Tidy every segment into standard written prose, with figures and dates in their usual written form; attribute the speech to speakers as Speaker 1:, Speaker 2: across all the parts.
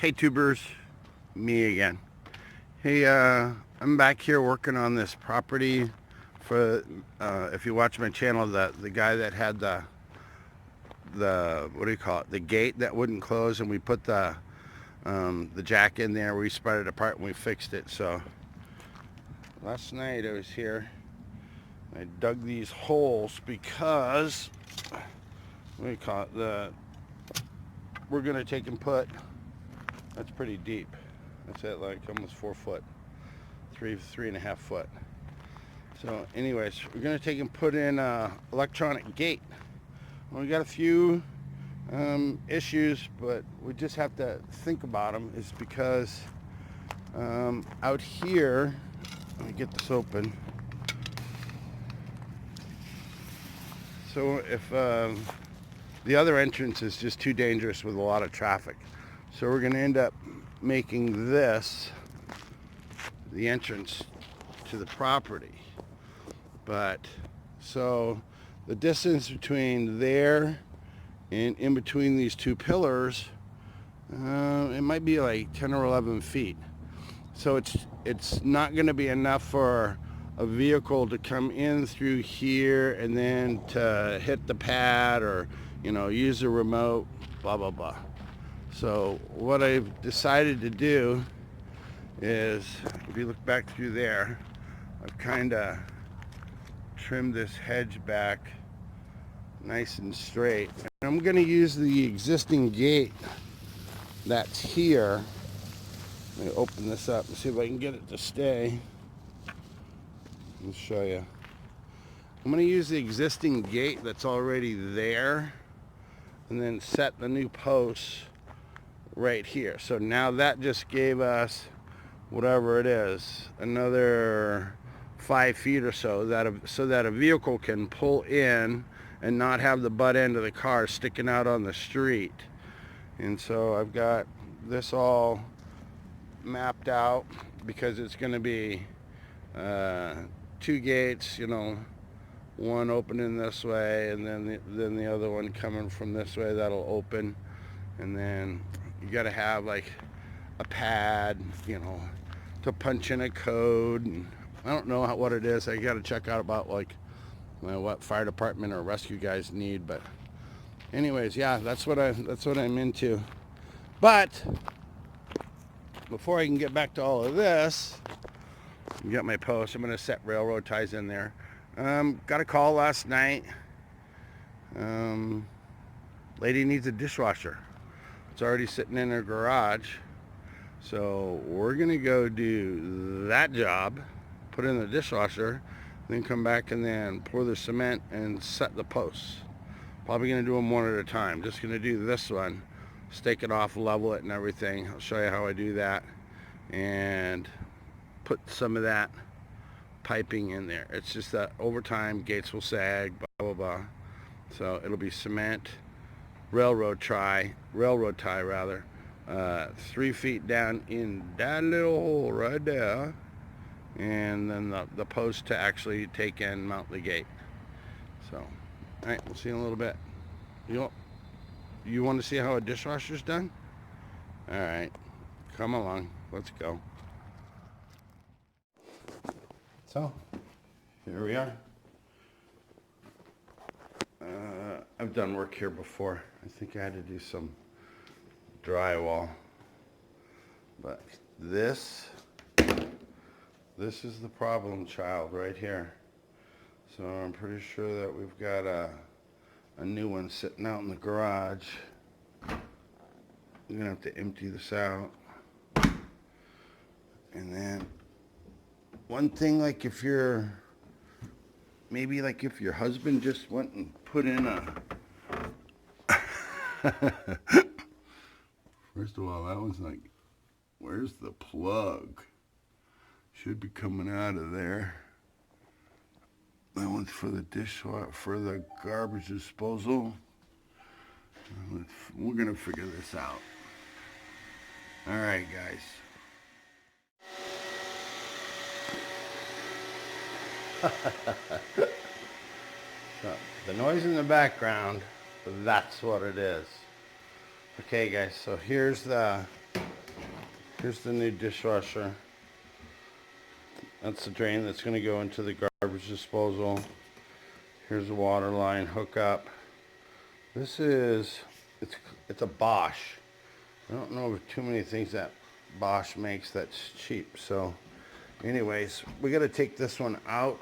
Speaker 1: Hey tubers, me again. Hey, I'm back here working on this property for, if you watch my channel, the guy that had the what do you call it, the gate that wouldn't close, and we put the jack in there, we spread it apart and we fixed it. So last night I was here, I dug these holes because, what do you call it, we're gonna take and put, that's pretty deep. That's at like almost 4 foot, 3.5 foot. So anyways, we're gonna take and put in a electronic gate. Well, we got a few issues, but we just have to think about them. Is because out here, let me get this open. So if the other entrance is just too dangerous with a lot of traffic, so we're going to end up making this the entrance to the property. But so the distance between there and in between these two pillars, it might be like 10 or 11 feet. So it's not going to be enough for a vehicle to come in through here and then to hit the pad or, you know, use the remote, blah blah blah. So what I've decided to do is, if you look back through there, I've kind of trimmed this hedge back nice and straight. And I'm going to use the existing gate that's here. Let me open this up and see if I can get it to stay. I'll show you. I'm going to use the existing gate that's already there and then set the new posts right here. So now that just gave us, whatever it is, another 5 feet or so that a vehicle can pull in and not have the butt end of the car sticking out on the street. And so I've got this all mapped out because it's going to be 2 gates, you know, one opening this way and then the other one coming from this way that'll open. And then you got to have like a pad, you know, to punch in a code. And I don't know what it is. I got to check out about like what fire department or rescue guys need. But anyways, yeah, that's what I'm into. But before I can get back to all of this, you got my post. I'm going to set railroad ties in there. Got a call last night. Lady needs a dishwasher. It's already sitting in her garage. So we're going to go do that job, put in the dishwasher, then come back and then pour the cement and set the posts. Probably going to do them one at a time. Just going to do this one, stake it off, level it and everything. I'll show you how I do that. And put some of that piping in there. It's just that over time gates will sag, blah blah blah. So it'll be cement, railroad tie rather, 3 feet down in that little hole right there, and then the post to actually take and mount the gate. So all right, we'll see in a little bit. You want to see how a dishwasher's done? All right, come along, let's go. So, here we are. I've done work here before. I think I had to do some drywall. But this is the problem child right here. So I'm pretty sure that we've got a new one sitting out in the garage. I'm gonna have to empty this out. And then one thing, like if your husband just went and put in a first of all, that one's like, where's the plug? Should be coming out of there. That one's for the dishwasher, for the garbage disposal. We're gonna figure this out. All right, guys. So, the noise in the background, that's what it is. Okay guys, so here's the Here's the new dishwasher. That's the drain that's going to go into the garbage disposal. Here's the water line hookup. This is, it's a Bosch. I don't know of too many things that Bosch makes that's cheap. So anyways, we got to take this one out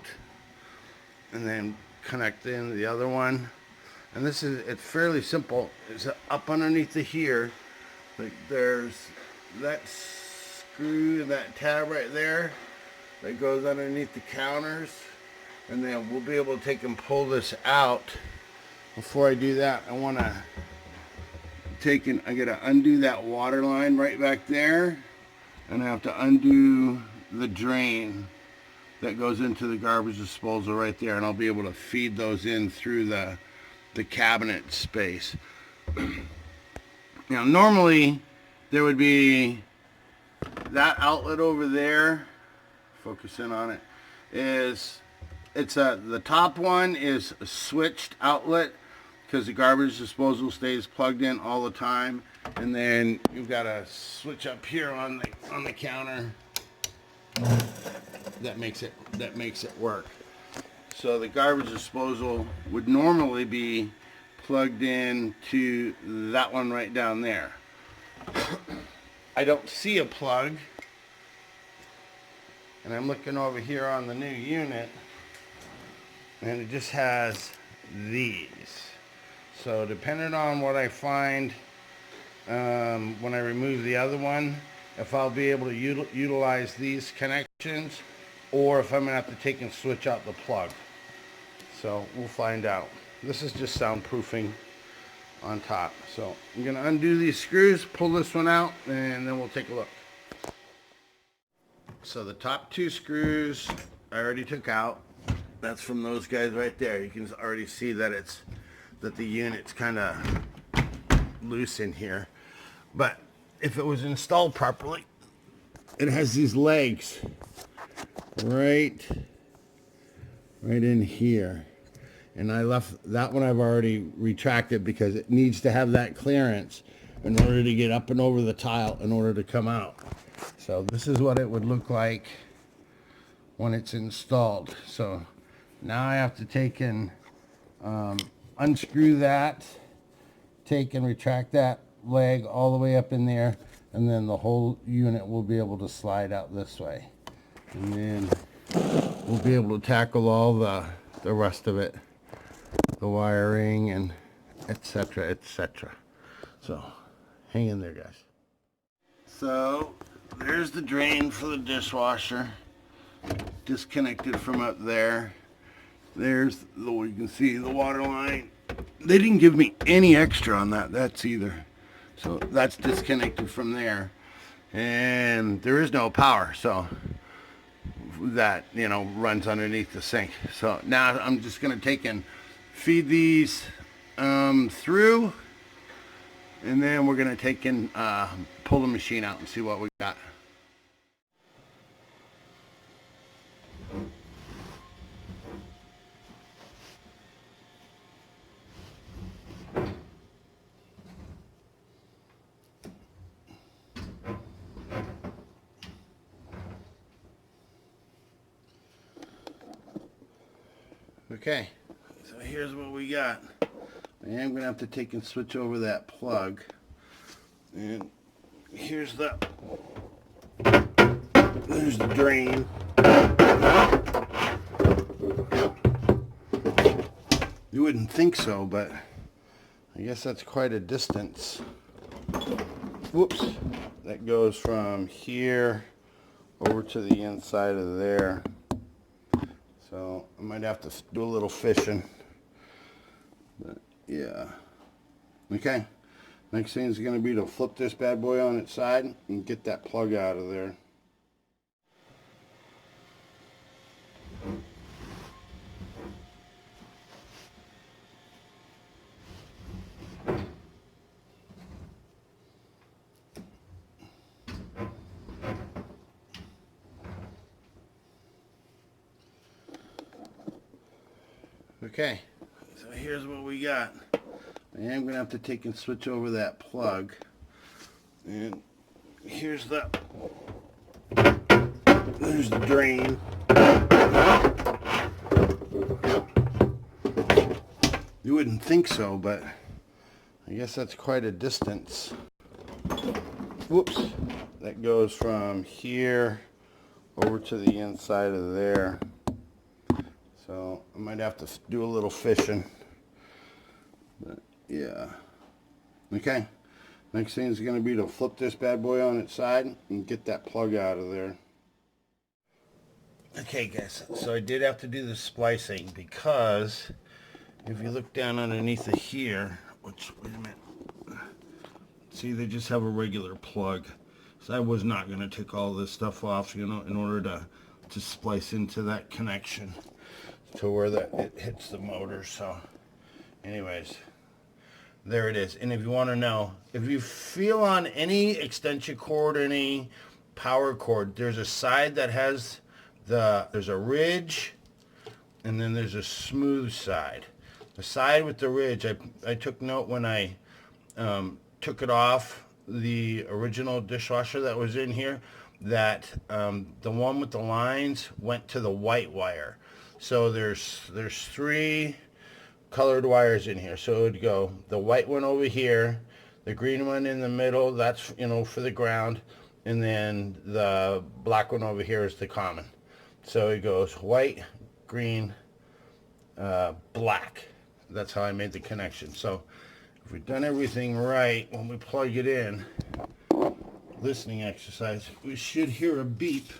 Speaker 1: and then connect in the other one. And this is, it's fairly simple. It's up underneath the here. Like there's that screw, that tab right there that goes underneath the counters. And then we'll be able to take and pull this out. Before I do that, I want to I got to undo that water line right back there. And I have to undo the drain that goes into the garbage disposal right there. And I'll be able to feed those in through the cabinet space. Now, normally there would be that outlet over there. Focus in on it. The top one is a switched outlet because the garbage disposal stays plugged in all the time, and then you've got a switch up here on the counter that makes it work. So the garbage disposal would normally be plugged in to that one right down there. I don't see a plug, and I'm looking over here on the new unit, and it just has these. So depending on what I find when I remove the other one, if I'll be able to utilize these connections, or if I'm gonna have to take and switch out the plug. So we'll find out. This is just soundproofing on top. So I'm gonna undo these screws, pull this one out, and then we'll take a look. So the top two screws I already took out. That's from those guys right there. You can already see that the unit's kind of loose in here. But if it was installed properly, it has these legs right in here. And I left that one, I've already retracted because it needs to have that clearance in order to get up and over the tile in order to come out. So this is what it would look like when it's installed. So now I have to take and unscrew that, take and retract that leg all the way up in there, and then the whole unit will be able to slide out this way. And then we'll be able to tackle all the rest of it, the wiring and etc., etc. So hang in there, guys. So there's the drain for the dishwasher, disconnected from up there. There's you can see the water line. They didn't give me any extra on that's either. So that's disconnected from there. And there is no power, so that, runs underneath the sink. So now I'm just gonna take and feed these through, and then we're gonna take and pull the machine out and see what we got. Okay, so here's what we got. I am going to have to take and switch over that plug. And here's there's the drain. You wouldn't think so, but I guess that's quite a distance. Whoops. That goes from here over to the inside of there. So I might have to do a little fishing. But yeah. Okay. Next thing is going to be to flip this bad boy on its side and get that plug out of there. Okay, so here's what we got. I am going to have to take and switch over that plug. And here's there's the drain. You wouldn't think so, but I guess that's quite a distance. Whoops. That goes from here over to the inside of there. So I might have to do a little fishing. But yeah. Okay. Next thing is going to be to flip this bad boy on its side and get that plug out of there. Okay guys, so I did have to do the splicing because if you look down underneath it here, which, wait a minute, see they just have a regular plug. So I was not going to take all this stuff off, you know, in order to splice into that connection to where it hits the motor. So anyways, there it is. And if you want to know, if you feel on any extension cord, any power cord, there's a side that has there's a ridge, and then there's a smooth side. The side with the ridge, I took note when I took it off the original dishwasher that was in here, that the one with the lines went to the white wire. So there's 3 colored wires in here. So it would go the white one over here, the green one in the middle, that's, you know, for the ground, and then the black one over here is the common. So it goes white, green, black. That's how I made the connection. So if we've done everything right, when we plug it in, listening exercise, we should hear a beep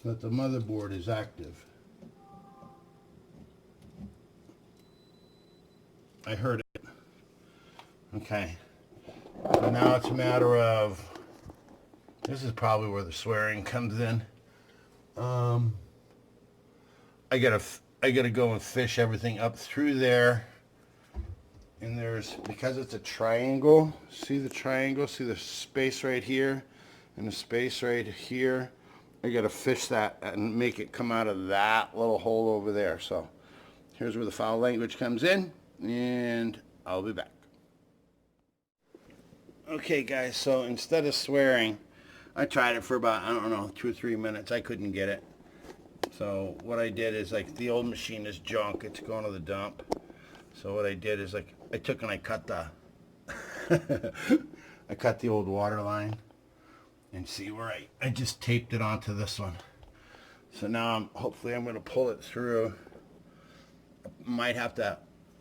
Speaker 1: that the motherboard is active. I heard it. Okay. So now it's a matter of, this is probably where the swearing comes in. I gotta go and fish everything up through there. And there's, because it's a triangle, see the triangle, see the space right here and the space right here. I gotta fish that and make it come out of that little hole over there. So here's where the foul language comes in, and I'll be back. Okay guys, so instead of swearing, I tried it for about, I don't know, 2 or 3 minutes. I couldn't get it. So what I did is, like, the old machine is junk. It's going to the dump. So what I did is, like, I took and I cut the I cut the old water line, and see where I just taped it onto this one. So now hopefully I'm going to pull it through. Might have to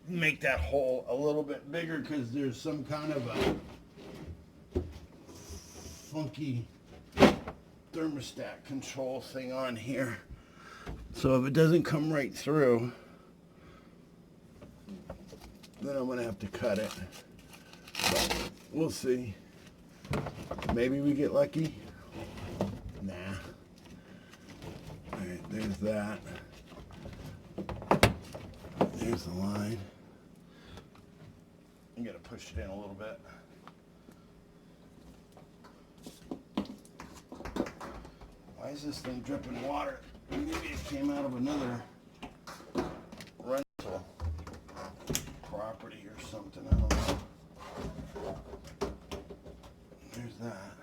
Speaker 1: make that hole a little bit bigger because there's some kind of a funky thermostat control thing on here. So if it doesn't come right through, then I'm gonna have to cut it. But we'll see. Maybe we get lucky. Nah. Alright, there's that. There's the line. I'm gonna push it in a little bit. Why is this thing dripping water? Maybe it came out of another rental property or something. I don't know. There's that.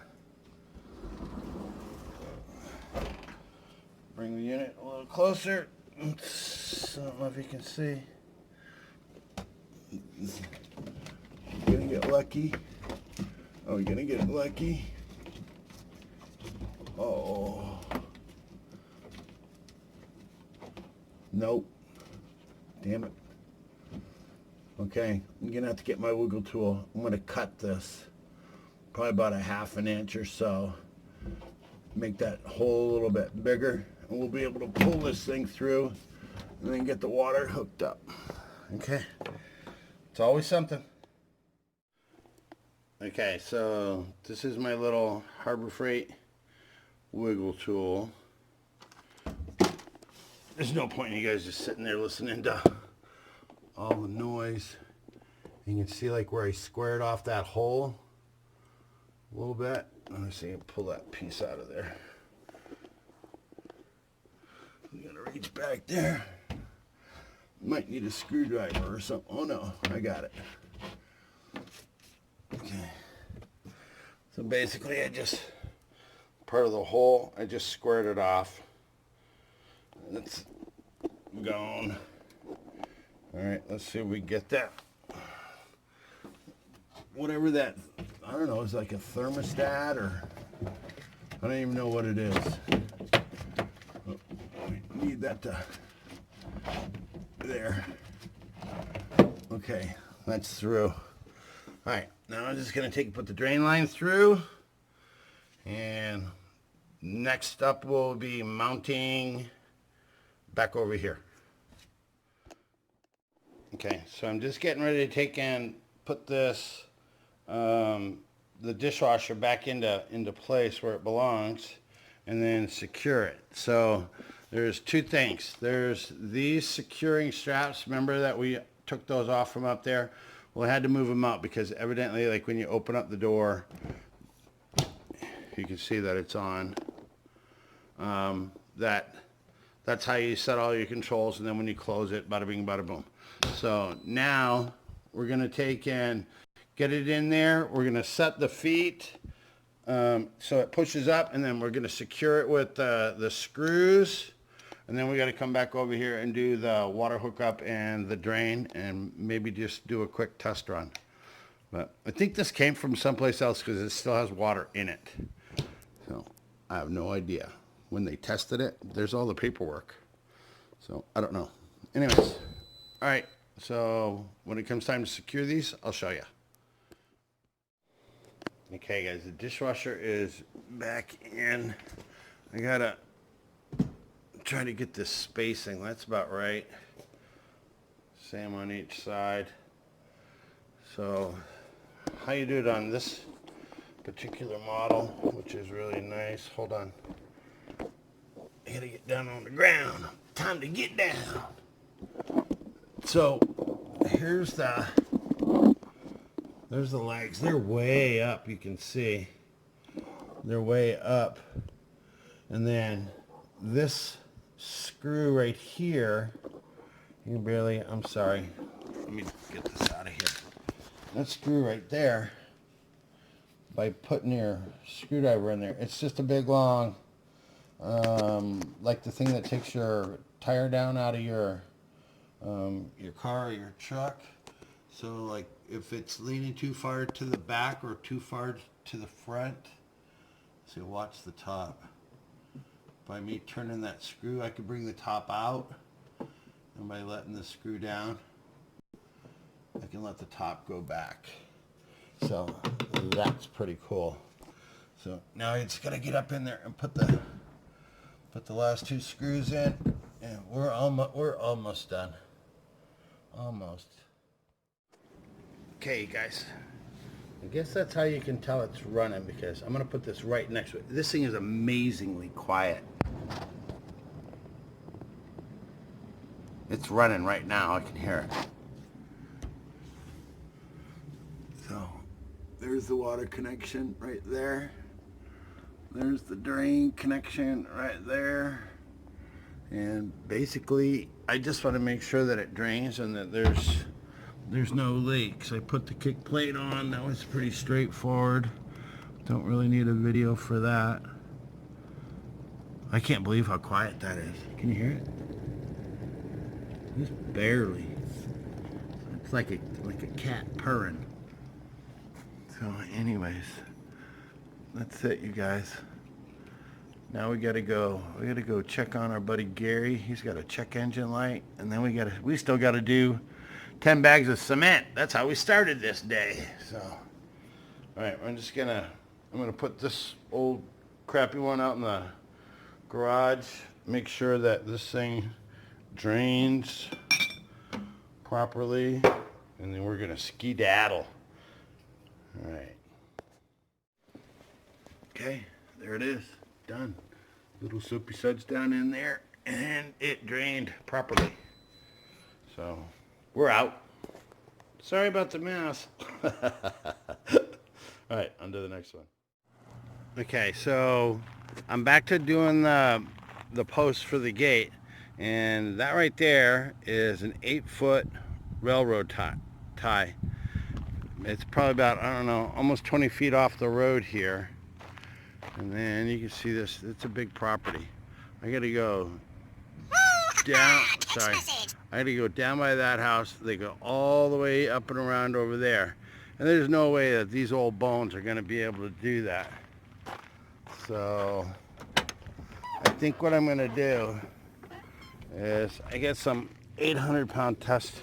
Speaker 1: Bring the unit a little closer. I don't know if you can see. You're gonna get lucky. Oh, you're gonna get lucky. Oh. Nope. Damn it. Okay, I'm gonna have to get my wiggle tool. I'm gonna cut this probably about a ½ an inch or so. Make that hole a little bit bigger, and we'll be able to pull this thing through and then get the water hooked up. Okay. It's always something. Okay, so this is my little Harbor Freight wiggle tool. There's no point in you guys just sitting there listening to all the noise. You can see like where I squared off that hole a little bit. Let me see, pull that piece out of there. I'm gonna reach back there. Might need a screwdriver or something. Oh no, I got it. Okay. So basically I just, part of the hole, I just squared it off. It's gone. All right, let's see if we get that. Whatever that, I don't know, is like a thermostat or, I don't even know what it is. Oh, we need that to, there. Okay, that's through. All right, now I'm just gonna put the drain line through, and next up will be mounting back over here. Okay, so I'm just getting ready to take and put this, the dishwasher back into place where it belongs, and then secure it. So there's two things. There's these securing straps. Remember that we took those off from up there? Well, I had to move them out because evidently, like when you open up the door, you can see that it's on. That's how you set all your controls, and then when you close it, bada bing, bada boom. So now we're gonna take and get it in there. We're gonna set the feet so it pushes up, and then we're gonna secure it with the screws. And then we got to come back over here and do the water hookup and the drain, and maybe just do a quick test run. But I think this came from someplace else because it still has water in it. So I have no idea. When they tested it, there's all the paperwork. So I don't know. Anyways, all right. So when it comes time to secure these, I'll show you. Okay, guys, the dishwasher is back in. I gotta try to get this spacing. That's about right. Same on each side. So how you do it on this particular model, which is really nice. Hold on. I gotta get down on the ground. Time to get down. So there's the legs. They're way up, you can see. They're way up. And then this screw right here, you can barely, I'm sorry, let me get this out of here. That screw right there, by putting your screwdriver in there, it's just a big long, like the thing that takes your tire down out of your car or your truck. So like if it's leaning too far to the back or too far to the front, see, watch the top. By me turning that screw, I could bring the top out, and by letting the screw down, I can let the top go back. So that's pretty cool. So now I just gotta get up in there and put the last two screws in, and we're almost done. Almost. Okay, guys. I guess that's how you can tell it's running, because I'm gonna put this right next to it. This thing is amazingly quiet. It's running right now, I can hear it. So, there's the water connection right there. There's the drain connection right there. And basically, I just want to make sure that it drains and that there's no leaks. I put the kick plate on. That was pretty straightforward. Don't really need a video for that. I can't believe how quiet that is. Can you hear it? Just barely. It's like a cat purring. So anyways, that's it, you guys. Now we gotta go check on our buddy Gary. He's got a check engine light, and then we still gotta do 10 bags of cement. That's how we started this day. So all right, I'm gonna put this old crappy one out in the garage, make sure that this thing drains properly, and then we're gonna skedaddle. All right. Okay, there it is, done. Little soapy suds down in there, and it drained properly. So we're out. Sorry about the mess. All right, on to the next one. Okay, so I'm back to doing the post for the gate, and that right there is an 8-foot railroad tie. It's probably about, I don't know, almost 20 feet off the road here. And then you can see this, it's a big property. I gotta go down, sorry. I gotta go down by that house. They go all the way up and around over there. And there's no way that these old bones are gonna be able to do that. So I think what I'm gonna do is I get some 800-pound test,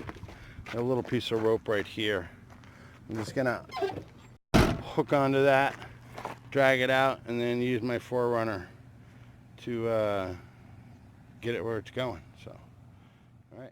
Speaker 1: a little piece of rope right here. I'm just gonna hook onto that, drag it out, and then use my forerunner to get it where it's going. So, all right.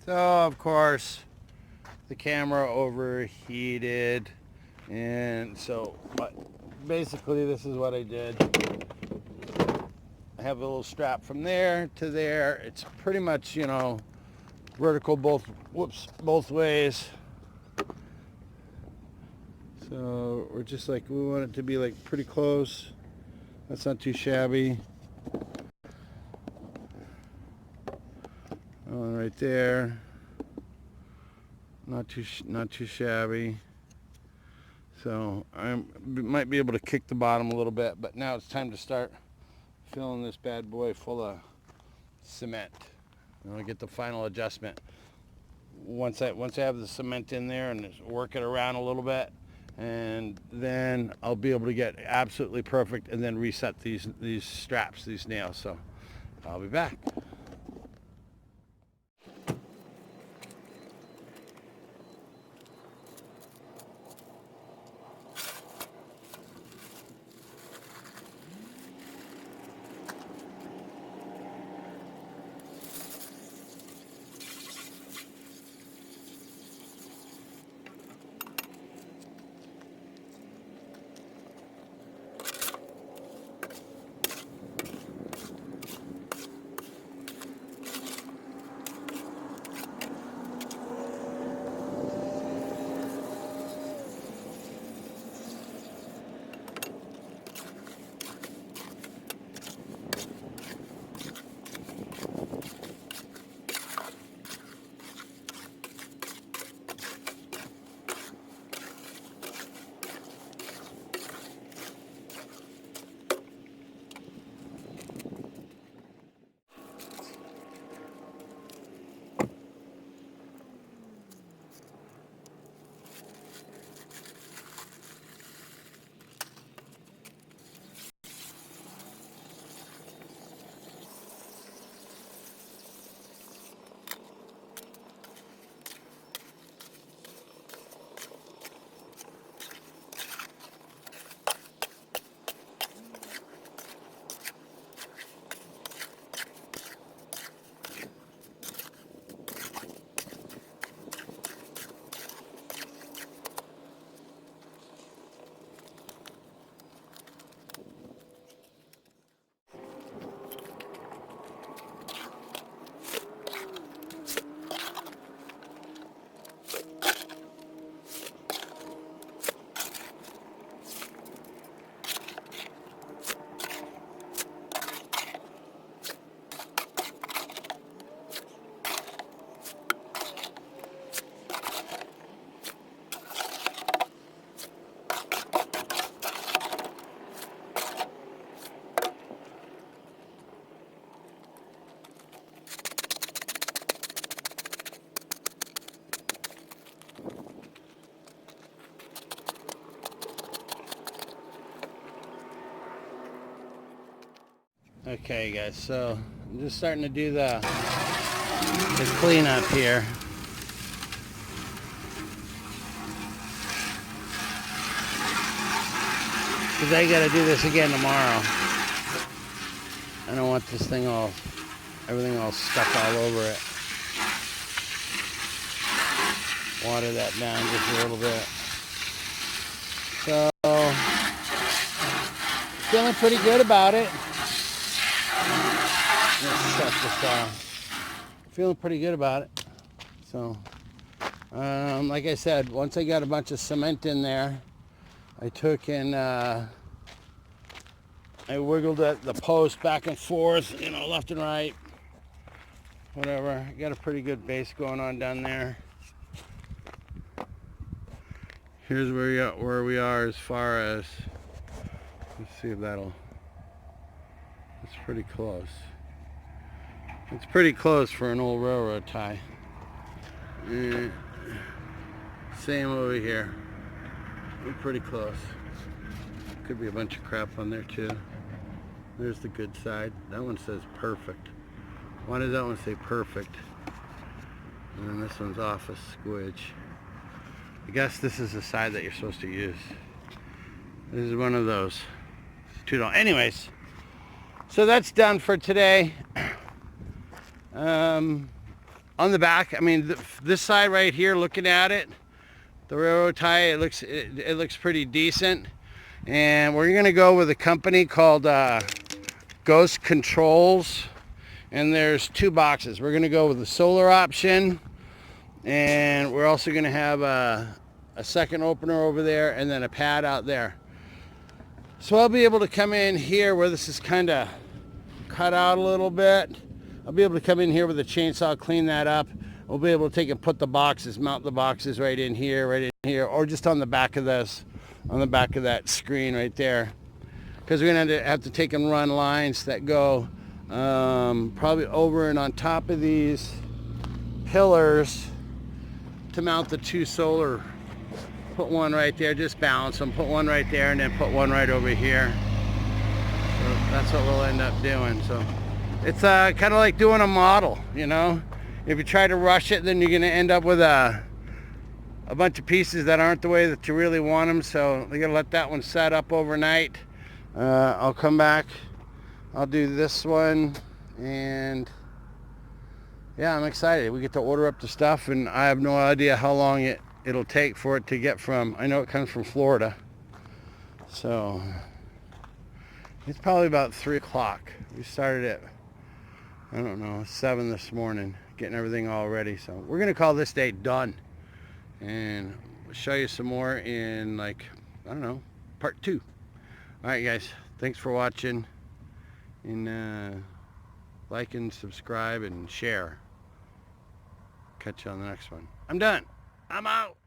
Speaker 1: So of course the camera overheated, and so basically this is what I did. I have a little strap from there to there. It's pretty much, you know, vertical both ways. So we're just like, we want it to be like pretty close. That's not too shabby. Right there, not too shabby. So I might be able to kick the bottom a little bit, but now it's time to start filling this bad boy full of cement. And I'll get the final adjustment once I have the cement in there and just work it around a little bit, and then I'll be able to get absolutely perfect and then reset these straps, these nails. So I'll be back. Okay guys, so I'm just starting to do the cleanup here. Because I gotta do this again tomorrow. I don't want this thing everything all stuck all over it. Water that down just a little bit. So, feeling pretty good about it. Let's shut this off. Feeling pretty good about it. So, like I said, once I got a bunch of cement in there, I took and I wiggled the post back and forth, you know, left and right, whatever. Got a pretty good base going on down there. Here's where we are as far as, let's see if that'll, it's pretty close. It's pretty close for an old railroad tie. Same over here. We're pretty close. Could be a bunch of crap on there too. There's the good side. That one says perfect. Why does that one say perfect? And then this one's off a squidge. I guess this is the side that you're supposed to use. This is one of those. $2. Anyways, so that's done for today. On the back, I mean, this side right here, looking at it, the railroad tie, it looks pretty decent. And we're gonna go with a company called Ghost Controls. And there's 2 boxes. We're gonna go with the solar option. And we're also going to have a second opener over there and then a pad out there. So I'll be able to come in here where this is kind of cut out a little bit. I'll be able to come in here with a chainsaw, clean that up. We'll be able to take and put the boxes, mount the boxes right in here, or just on the back of this, on the back of that screen right there. Because we're going to have to take and run lines that go probably over and on top of these pillars to mount the 2 solar. Put one right there, just balance them, put one right there, and then put one right over here. So that's what we'll end up doing. So it's kind of like doing a model, you know. If you try to rush it, then you're going to end up with a bunch of pieces that aren't the way that you really want them. So we're going to let that one set up overnight. I'll come back, I'll do this one, and yeah, I'm excited. We get to order up the stuff, and I have no idea how long it'll take for it to get from, I know it comes from Florida. So it's probably about 3 o'clock. We started at, I don't know, 7 this morning, getting everything all ready. So we're going to call this day done. And we'll show you some more in, like, I don't know, part 2. All right, guys. Thanks for watching. And like and subscribe and share. Catch you on the next one. I'm done. I'm out.